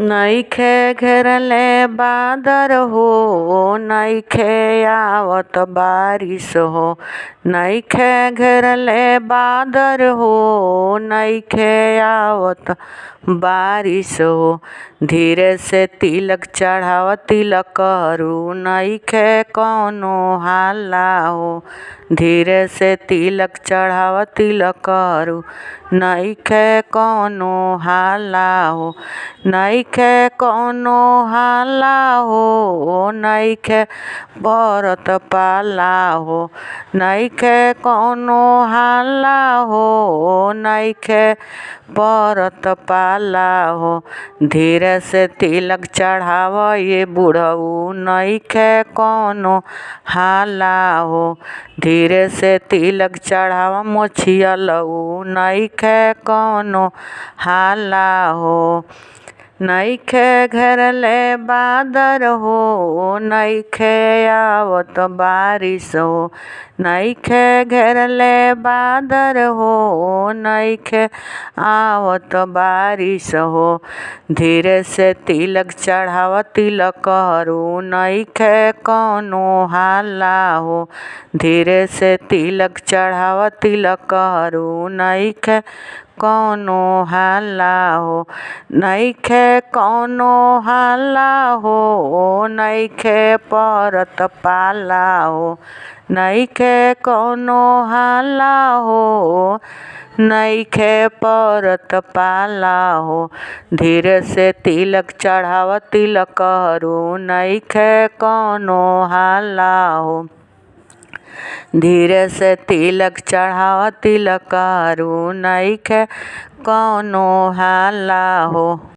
नइखे घेरले बादर हो, नइखे आवत बारिश हो। नइखे घेरले बादर हो, नइखे आवत बारिश हो। धीरे से तिलक चढ़ाव तिलक करू, नइखे कौनो हाला हो। धीरे से तिलक चढ़ाव तिलक करू, नइखे कौनो हाला हो। नइखे कौनो हाला हो, नइखे बरत पाला हो। नइखे कौनो हाला हो, नइखे बरत पाला हो। धीरे से तिलक चढ़ाव ये बुढ़ऊ, नइखे कौनो हाला हो। धीरे से तिलक चढ़ाव मोछियलऊ, नइखे कौनो हाला हो। नइखे घेरले बादर हो, नइखे आवत बारिश हो। नइखे घेरले बादर हो, नइखे आवत बारिश हो। धीरे से तिलक चढ़ाव तिलक करू, नइखे कौनो हाला हो। धीरे से तिलक चढ़ाव तिलक करू, नइखे कौनो हाला हो। नइखे कौनो हाला हो, नइखे परत पाला हो। नइखे कौनो हाला हो, नइखे परत पाला हो। धीरे से तिलक चढ़ाव तिलक करू, नइखे कौनो हाला हो। धीरे से तिलक चढ़ाव तिलक करू, नइखे कौनो हाला हो।